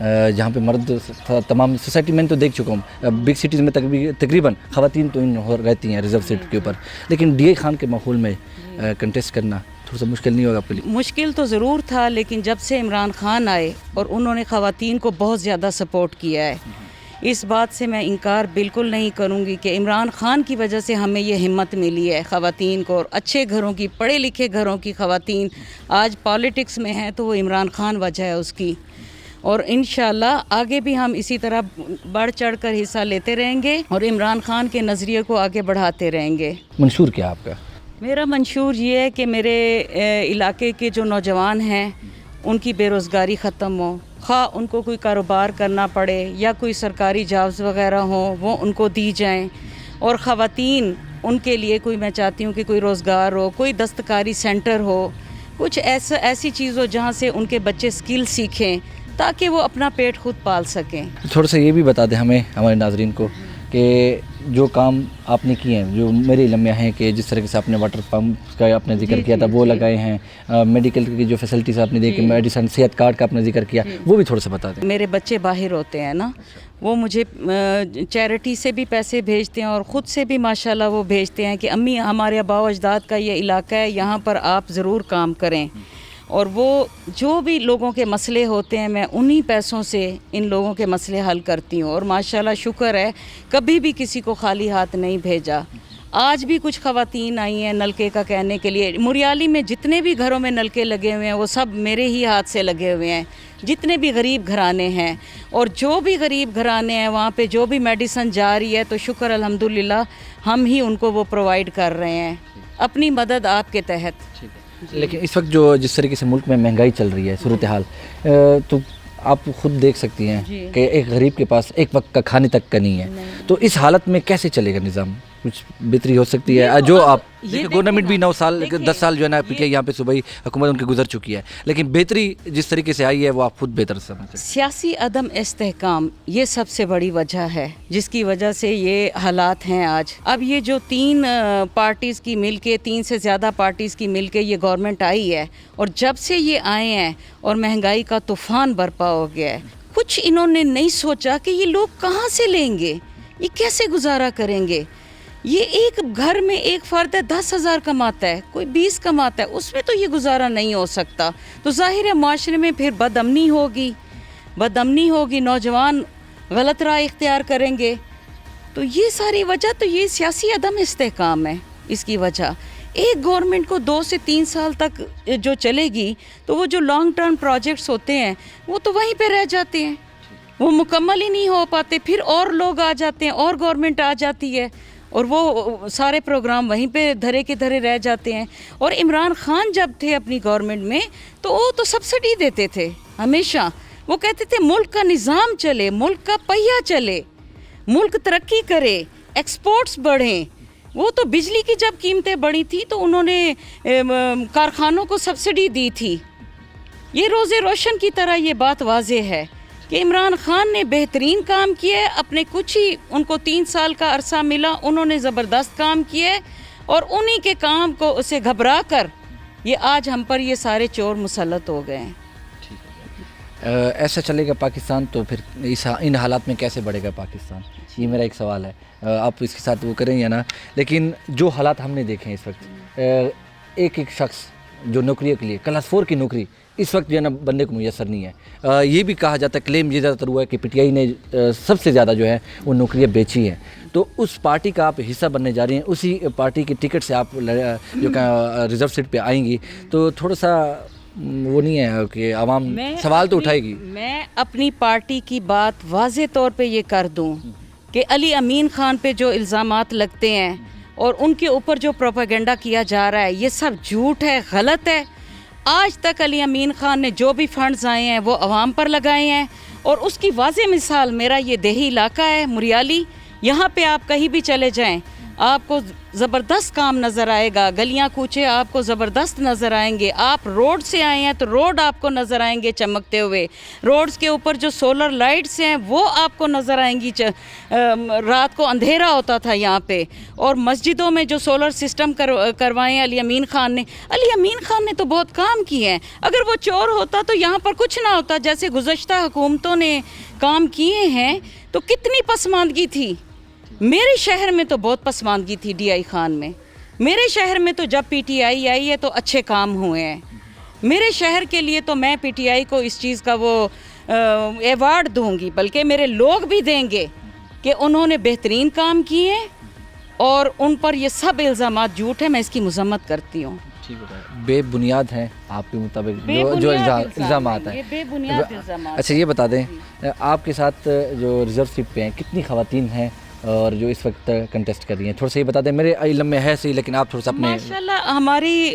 جہاں پہ مرد تمام سوسائٹی میں تو دیکھ چکا ہوں، بگ سٹیز میں تقریباً خواتین تو رہتی ہیں ریزرو سیٹ کے اوپر، لیکن ڈی اے خان کے ماحول میں کنٹیسٹ کرنا تھوڑا سا مشکل نہیں ہوگا آپ کے لیے؟ مشکل تو ضرور تھا، لیکن جب سے عمران خان آئے اور انہوں نے خواتین کو بہت زیادہ سپورٹ کیا ہے، اس بات سے میں انکار بالکل نہیں کروں گی کہ عمران خان کی وجہ سے ہمیں یہ ہمت ملی ہے خواتین کو، اور اچھے گھروں کی، پڑھے لکھے گھروں کی خواتین آج پالیٹکس میں ہیں تو وہ عمران خان وجہ ہے اس کی، اور انشاءاللہ آگے بھی ہم اسی طرح بڑھ چڑھ کر حصہ لیتے رہیں گے اور عمران خان کے نظریے کو آگے بڑھاتے رہیں گے۔ منشور کیا آپ کا؟ میرا منشور یہ ہے کہ میرے علاقے کے جو نوجوان ہیں ان کی بے روزگاری ختم ہو، خواہ ان کو کوئی کاروبار کرنا پڑے یا کوئی سرکاری جابز وغیرہ ہوں وہ ان کو دی جائیں، اور خواتین ان کے لیے کوئی، میں چاہتی ہوں کہ کوئی روزگار ہو، کوئی دستکاری سینٹر ہو، کچھ ایسی چیز ہو جہاں سے ان کے بچے سکل سیکھیں تاکہ وہ اپنا پیٹ خود پال سکیں۔ تھوڑا سا یہ بھی بتا دیں ہمیں، ہمارے ناظرین کو، کہ جو کام آپ نے کیے ہیں، جو میرے علم میں ہیں، کہ جس طریقے سے آپ نے واٹر پمپ کا آپ نے ذکر کیا تھا وہ لگائے ہیں، میڈیکل کی جو فیسلٹیز آپ نے دیکھی، میڈیسن صحت کارڈ کا آپ نے ذکر کیا، وہ بھی تھوڑا سا بتا دیں۔ میرے بچے باہر ہوتے ہیں نا، وہ مجھے چیریٹی سے بھی پیسے بھیجتے ہیں اور خود سے بھی ماشاءاللہ وہ بھیجتے ہیں کہ امی ہمارے آباء و اجداد کا یہ علاقہ ہے، یہاں پر آپ ضرور کام کریں، اور وہ جو بھی لوگوں کے مسئلے ہوتے ہیں میں انہی پیسوں سے ان لوگوں کے مسئلے حل کرتی ہوں، اور ماشاءاللہ شکر ہے کبھی بھی کسی کو خالی ہاتھ نہیں بھیجا۔ آج بھی کچھ خواتین آئی ہیں نلکے کا کہنے کے لیے، مریالی میں جتنے بھی گھروں میں نلکے لگے ہوئے ہیں وہ سب میرے ہی ہاتھ سے لگے ہوئے ہیں، جتنے بھی غریب گھرانے ہیں، اور جو بھی غریب گھرانے ہیں وہاں پہ جو بھی میڈیسن جا رہی ہے تو شکر الحمدللہ ہم ہی ان کو وہ پرووائڈ کر رہے ہیں اپنی مدد آپ کے تحت۔ لیکن اس وقت جو جس طریقے سے ملک میں مہنگائی چل رہی ہے، صورتحال، تو آپ خود دیکھ سکتی ہیں کہ ایک غریب کے پاس ایک وقت کا کھانے تک کا نہیں ہے، تو اس حالت میں کیسے چلے گا نظام؟ کچھ بہتری ہو سکتی ہے؟ جو آپ گورنمنٹ بھی 9 سال 10 سال جو ہے نا پی ٹی آئی یہاں پہ صوبائی حکومت ان کی گزر چکی ہے، لیکن بہتری جس طریقے سے آئی ہے وہ آپ خود بہتر سمجھتے ہیں۔ سیاسی عدم استحکام یہ سب سے بڑی وجہ ہے جس کی وجہ سے یہ حالات ہیں آج۔ اب یہ جو 3 پارٹیز کی مل کے، 3 سے زیادہ پارٹیز کی مل کے یہ گورنمنٹ آئی ہے، اور جب سے یہ آئے ہیں اور مہنگائی کا طوفان برپا ہو گیا ہے، کچھ انہوں نے نہیں سوچا کہ یہ لوگ کہاں سے لیں گے، یہ کیسے گزارا کریں گے۔ یہ ایک گھر میں ایک فرد ہے 10,000 کماتا ہے، کوئی 20 کماتا ہے، اس میں تو یہ گزارا نہیں ہو سکتا، تو ظاہر ہے معاشرے میں پھر بدامنی ہوگی، نوجوان غلط راہ اختیار کریں گے، تو یہ ساری وجہ تو یہ سیاسی عدم استحکام ہے اس کی وجہ۔ ایک گورنمنٹ کو 2 سے 3 سال تک جو چلے گی تو وہ جو لانگ ٹرم پروجیکٹس ہوتے ہیں وہ تو وہیں پہ رہ جاتے ہیں، وہ مکمل ہی نہیں ہو پاتے، پھر اور لوگ آ جاتے ہیں اور گورنمنٹ آ جاتی ہے اور وہ سارے پروگرام وہیں پہ دھرے کے دھرے رہ جاتے ہیں۔ اور عمران خان جب تھے اپنی گورنمنٹ میں تو وہ تو سبسڈی دیتے تھے ہمیشہ، وہ کہتے تھے ملک کا نظام چلے، ملک کا پہیہ چلے، ملک ترقی کرے، ایکسپورٹس بڑھیں۔ وہ تو بجلی کی جب قیمتیں بڑھی تھی تو انہوں نے کارخانوں کو سبسڈی دی تھی۔ یہ روز روشن کی طرح یہ بات واضح ہے کہ عمران خان نے بہترین کام کیا ہے، اپنے کچھ ہی ان کو 3 سال کا عرصہ ملا، انہوں نے زبردست کام کیا ہے، اور انہی کے کام کو اسے گھبرا کر یہ آج ہم پر یہ سارے چور مسلط ہو گئے ہیں۔ ایسا چلے گا پاکستان تو پھر ان حالات میں کیسے بڑھے گا پاکستان؟ یہ میرا ایک سوال ہے، آپ اس کے ساتھ وہ کریں یا نہ، لیکن جو حالات ہم نے دیکھے ہیں اس وقت، ایک شخص جو نوکریوں کے لیے کلاس 4 کی نوکری اس وقت جو ہے نا بندے کو میسر نہیں ہے۔ یہ بھی کہا جاتا ہے، کلیم یہ زیادہ تر ہوا ہے کہ پی ٹی آئی نے سب سے زیادہ جو ہے وہ نوکریاں بیچی ہیں، تو اس پارٹی کا آپ حصہ بننے جا رہی ہیں، اسی پارٹی کی ٹکٹ سے آپ جو کہ ریزرو سیٹ پہ آئیں گی، تو تھوڑا سا وہ نہیں ہے کہ عوام سوال تو اٹھائے گی؟ میں اپنی پارٹی کی بات واضح طور پہ یہ کر دوں کہ علی امین خان پہ جو الزامات لگتے ہیں اور ان کے اوپر جو پروپیگنڈا کیا جا رہا ہے یہ سب جھوٹ ہے، غلط ہے۔ آج تک علی امین خان نے جو بھی فنڈز آئے ہیں وہ عوام پر لگائے ہیں، اور اس کی واضح مثال میرا یہ دیہی علاقہ ہے مریالی، یہاں پہ آپ کہیں بھی چلے جائیں آپ کو زبردست کام نظر آئے گا, گلیاں کوچے آپ کو زبردست نظر آئیں گے. آپ روڈ سے آئے ہیں تو روڈ آپ کو نظر آئیں گے چمکتے ہوئے. روڈز کے اوپر جو سولر لائٹس ہیں وہ آپ کو نظر آئیں گی. رات کو اندھیرا ہوتا تھا یہاں پہ. اور مسجدوں میں جو سولر سسٹم کروائے ہیں علی امین خان نے. علی امین خان نے تو بہت کام کیے ہیں. اگر وہ چور ہوتا تو یہاں پر کچھ نہ ہوتا. جیسے گزشتہ حکومتوں نے کام کیے ہیں تو کتنی پسماندگی تھی. میرے شہر میں تو بہت پسماندگی تھی ڈی آئی خان میں. میرے شہر میں تو جب پی ٹی آئی آئی ہے تو اچھے کام ہوئے ہیں. میرے شہر کے لیے تو میں پی ٹی آئی کو اس چیز کا وہ ایوارڈ دوں گی, بلکہ میرے لوگ بھی دیں گے کہ انہوں نے بہترین کام کیے ہیں اور ان پر یہ سب الزامات جھوٹ ہیں. میں اس کی مذمت کرتی ہوں. بے بنیاد ہیں آپ کے مطابق جو الزامات ہیں, بے بنیاد الزامات. اچھا یہ بتا دیں آپ کے ساتھ جو ریزرو سیٹ پہ ہیں کتنی خواتین ہیں اور جو اس وقت کنٹیسٹ کر رہی ہیں؟ تھوڑا سا یہ بتا دیں. میرے علم میں ہے صحیح, لیکن آپ تھوڑا سا اپنے. ماشاءاللہ ہماری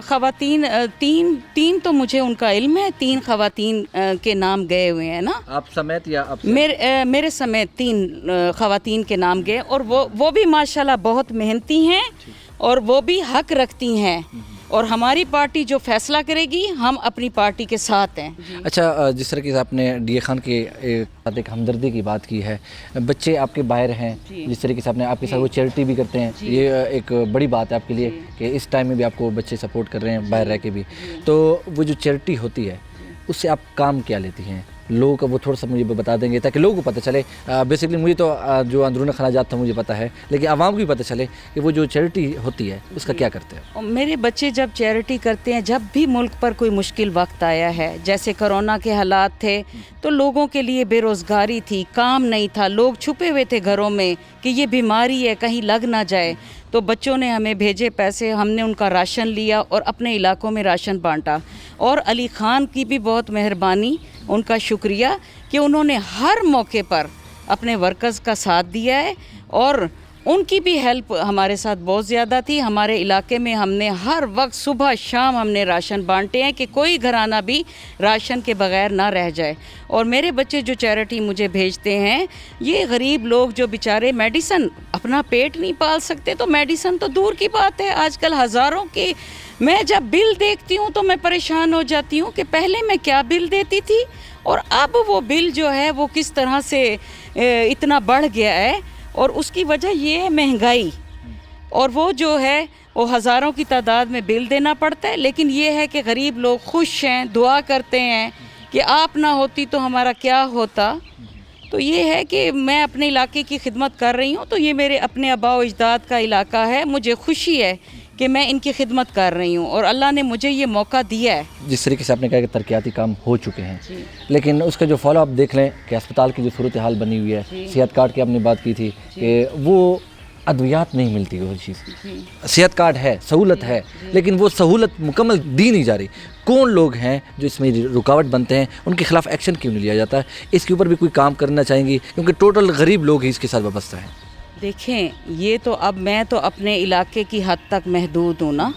خواتین تین تو مجھے ان کا علم ہے. 3 خواتین کے نام گئے ہوئے ہیں نا آپ سمیت یا آپ میرے سمیت 3 خواتین کے نام گئے. اور وہ بھی ماشاءاللہ بہت محنتی ہیں اور وہ بھی حق رکھتی ہیں. اور ہماری پارٹی جو فیصلہ کرے گی ہم اپنی پارٹی کے ساتھ ہیں. اچھا جس طرح کہ آپ نے ڈی اے خان کے ساتھ ایک ہمدردی کی بات کی ہے, بچے آپ کے باہر ہیں, جس طریقے سے آپ نے آپ کے ساتھ وہ چیریٹی بھی کرتے ہیں, یہ ایک بڑی بات ہے آپ کے لیے کہ اس ٹائم میں بھی آپ کو بچے سپورٹ کر رہے ہیں باہر رہ کے بھی. تو وہ جو چیریٹی ہوتی ہے اس سے آپ کام کیا لیتی ہیں لوگوں کا, وہ تھوڑا سا مجھے بتا دیں گے تاکہ لوگوں کو پتہ چلے. بیسکلی مجھے تو جو اندرون اخراجات تھا مجھے پتہ ہے, لیکن عوام کو بھی پتہ چلے کہ وہ جو چیریٹی ہوتی ہے اس کا کیا کرتے ہیں. میرے بچے جب چیریٹی کرتے ہیں, جب بھی ملک پر کوئی مشکل وقت آیا ہے, جیسے کرونا کے حالات تھے تو لوگوں کے لیے بے روزگاری تھی, کام نہیں تھا, لوگ چھپے ہوئے تھے گھروں میں کہ یہ بیماری ہے کہیں لگ نہ جائے, تو بچوں نے ہمیں بھیجے پیسے, ہم نے ان کا راشن لیا اور اپنے علاقوں میں راشن بانٹا. اور علی خان کی بھی بہت مہربانی, ان کا شکریہ کہ انہوں نے ہر موقع پر اپنے ورکرز کا ساتھ دیا ہے. اور ان کی بھی ہیلپ ہمارے ساتھ بہت زیادہ تھی. ہمارے علاقے میں ہم نے ہر وقت صبح شام ہم نے راشن بانٹے ہیں کہ کوئی گھرانہ بھی راشن کے بغیر نہ رہ جائے. اور میرے بچے جو چیریٹی مجھے بھیجتے ہیں, یہ غریب لوگ جو بیچارے میڈیسن اپنا پیٹ نہیں پال سکتے, تو میڈیسن تو دور کی بات ہے, آج کل ہزاروں کی. میں جب بل دیکھتی ہوں تو میں پریشان ہو جاتی ہوں کہ پہلے میں کیا بل دیتی تھی اور اب وہ بل جو ہے وہ کس طرح سے اتنا بڑھ گیا ہے. اور اس کی وجہ یہ ہے مہنگائی, اور وہ جو ہے وہ ہزاروں کی تعداد میں بل دینا پڑتا ہے. لیکن یہ ہے کہ غریب لوگ خوش ہیں, دعا کرتے ہیں کہ آپ نہ ہوتی تو ہمارا کیا ہوتا. تو یہ ہے کہ میں اپنے علاقے کی خدمت کر رہی ہوں, تو یہ میرے اپنے آباء و اجداد کا علاقہ ہے. مجھے خوشی ہے کہ میں ان کی خدمت کر رہی ہوں اور اللہ نے مجھے یہ موقع دیا ہے. جس طریقے سے آپ نے کہا کہ ترقیاتی کام ہو چکے ہیں, لیکن اس کا جو فالو اپ دیکھ لیں کہ اسپتال کی جو صورتحال بنی ہوئی ہے, صحت کارڈ کی آپ نے بات کی تھی کہ وہ ادویات نہیں ملتی. وہ چیز صحت کارڈ ہے, سہولت ہے, لیکن وہ سہولت مکمل دی نہیں جا رہی. کون لوگ ہیں جو اس میں رکاوٹ بنتے ہیں, ان کے خلاف ایکشن کیوں نہیں لیا جاتا ہے؟ اس کے اوپر بھی کوئی کام کرنا چاہیں گی, کیونکہ ٹوٹل غریب لوگ ہی اس کے ساتھ وابستہ ہیں. دیکھیں یہ تو اب میں تو اپنے علاقے کی حد تک محدود ہوں نا,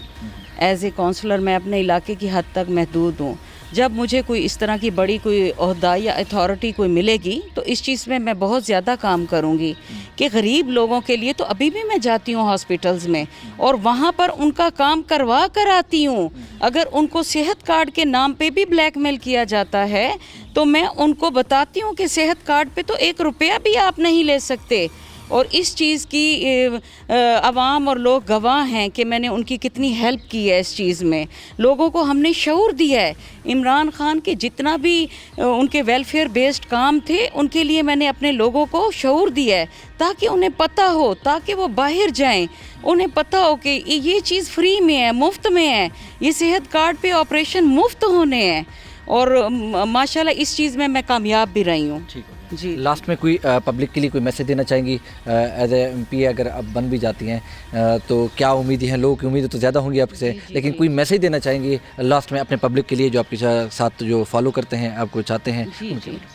ایز اے کونسلر میں اپنے علاقے کی حد تک محدود ہوں. جب مجھے کوئی اس طرح کی بڑی کوئی عہدہ یا اتھارٹی کوئی ملے گی تو اس چیز میں بہت زیادہ کام کروں گی کہ غریب لوگوں کے لیے. تو ابھی بھی میں جاتی ہوں ہاسپٹلز میں اور وہاں پر ان کا کام کروا کر آتی ہوں. اگر ان کو صحت کارڈ کے نام پہ بھی بلیک میل کیا جاتا ہے تو میں ان کو بتاتی ہوں کہ صحت کارڈ پہ تو 1 روپیہ بھی آپ نہیں لے سکتے. اور اس چیز کی عوام اور لوگ گواہ ہیں کہ میں نے ان کی کتنی ہیلپ کی ہے. اس چیز میں لوگوں کو ہم نے شعور دیا ہے. عمران خان کے جتنا بھی ان کے ویلفیئر بیسڈ کام تھے ان کے لیے میں نے اپنے لوگوں کو شعور دیا ہے تاکہ انہیں پتہ ہو, تاکہ وہ باہر جائیں, انہیں پتہ ہو کہ یہ چیز فری میں ہے, مفت میں ہے, یہ صحت کارڈ پہ آپریشن مفت ہونے ہیں. اور ماشاءاللہ اس چیز میں کامیاب بھی رہی ہوں. جی لاسٹ میں کوئی پبلک کے لیے کوئی میسیج دینا چاہیں گی ایز اے ایم پی؟ اگر اب بن بھی جاتی ہیں تو کیا امیدیں ہیں لوگوں کی؟ امیدیں تو زیادہ ہوں گی آپ سے, لیکن کوئی میسیج دینا چاہیں گی لاسٹ میں اپنے پبلک کے لیے جو آپ کے ساتھ جو فالو کرتے ہیں, آپ کو چاہتے ہیں؟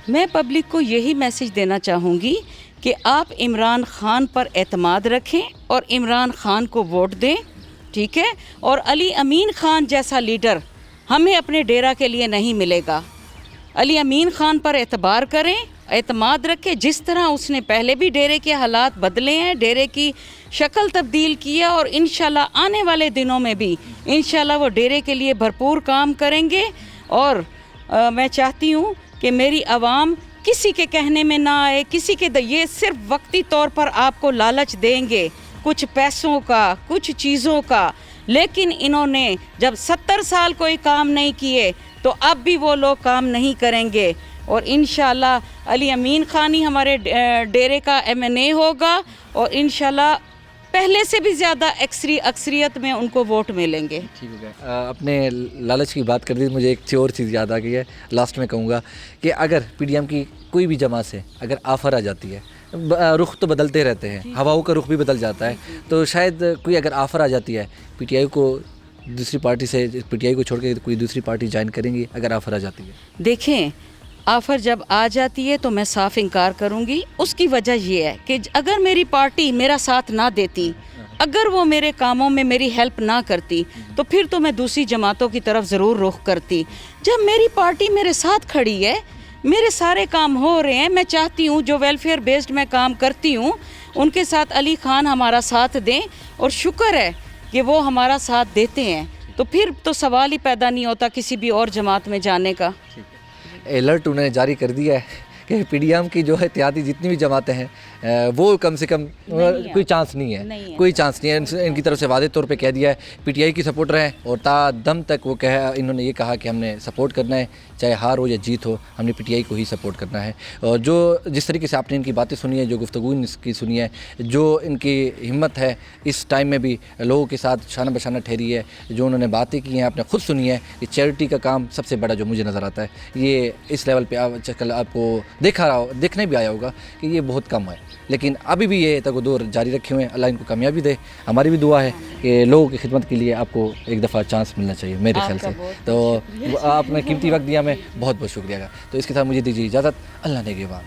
میں پبلک کو یہی میسیج دینا چاہوں گی کہ آپ عمران خان پر اعتماد رکھیں اور عمران خان کو ووٹ دیں, ٹھیک ہے؟ اور علی امین خان جیسا لیڈر ہمیں اپنے ڈیرہ کے لیے نہیں ملے گا. علی امین خان پر اعتبار کریں, اعتماد رکھیں. جس طرح اس نے پہلے بھی ڈیرے کے حالات بدلے ہیں, ڈیرے کی شکل تبدیل کیا, اور انشاءاللہ آنے والے دنوں میں بھی انشاءاللہ وہ ڈیرے کے لیے بھرپور کام کریں گے. اور میں چاہتی ہوں کہ میری عوام کسی کے کہنے میں نہ آئے, کسی کے یہ صرف وقتی طور پر آپ کو لالچ دیں گے کچھ پیسوں کا, کچھ چیزوں کا, لیکن انہوں نے جب 70 سال کوئی کام نہیں کیے تو اب بھی وہ لوگ کام نہیں کریں گے. اور انشاءاللہ علی امین خان ہی ہمارے ڈیرے کا MNA ہوگا, اور انشاءاللہ پہلے سے بھی زیادہ اکثریت میں ان کو ووٹ ملیں گے. ٹھیک ہو گیا. آپ نے لالچ کی بات کر دی, مجھے ایک اور چیز یاد آ گئی ہے, لاسٹ میں کہوں گا کہ اگر PDM کی کوئی بھی جماعت سے اگر آفر آ جاتی ہے, رخ تو بدلتے رہتے ہیں, ہواؤں کا رخ بھی بدل جاتا ہے, تو شاید کوئی اگر آفر آ جاتی ہے PTI کو دوسری پارٹی سے, PTI کو چھوڑ کے کوئی دوسری پارٹی جوائن کریں گی اگر آفر آ جاتی ہے؟ دیکھیں, آفر جب آ جاتی ہے تو میں صاف انکار کروں گی. اس کی وجہ یہ ہے کہ اگر میری پارٹی میرا ساتھ نہ دیتی, اگر وہ میرے کاموں میں میری ہیلپ نہ کرتی, تو پھر تو میں دوسری جماعتوں کی طرف ضرور رخ کرتی. جب میری پارٹی میرے ساتھ کھڑی ہے, میرے سارے کام ہو رہے ہیں, میں چاہتی ہوں جو ویلفیئر بیسڈ میں کام کرتی ہوں ان کے ساتھ علی خان ہمارا ساتھ دیں, اور شکر ہے کہ وہ ہمارا ساتھ دیتے ہیں, تو پھر تو سوال ہی پیدا نہیں ہوتا کسی بھی اور جماعت میں جانے کا. الرٹ انہوں نے جاری کر دیا ہے کہ PDM کی جو اتحادی جتنی بھی جماعتیں ہیں وہ کم سے کم کوئی چانس نہیں ہے, کوئی چانس نہیں ہے. ان کی طرف سے واضح طور پہ کہہ دیا ہے PTI کی سپورٹر ہیں, اور تا دم تک وہ انہوں نے یہ کہا کہ ہم نے سپورٹ کرنا ہے, چاہے ہار ہو یا جیت ہو, ہم نے PTI کو ہی سپورٹ کرنا ہے. اور جو جس طریقے سے آپ نے ان کی باتیں سنی ہیں, جو گفتگو ان کی سنی ہے, جو ان کی ہمت ہے اس ٹائم میں بھی لوگوں کے ساتھ شانہ بشانہ ٹھہری ہے, جو انہوں نے باتیں کی ہیں آپ نے خود سنی ہے, کہ چیریٹی کا کام سب سے بڑا جو مجھے نظر آتا ہے, یہ اس لیول پہ کل آپ کو دیکھنے بھی آیا ہوگا کہ یہ بہت کم ہے, لیکن ابھی بھی یہ تک دور جاری رکھے ہوئے ہیں. اللہ ان کو کامیابی دے. ہماری بھی دعا ہے کہ لوگوں کی خدمت کے لیے آپ کو ایک دفعہ چانس ملنا چاہیے میرے خیال سے. تو آپ نے قیمتی وقت دیا, میں بہت بہت شکریہ. تو اس کے ساتھ مجھے دیجیے اجازت. اللہ نگہبان.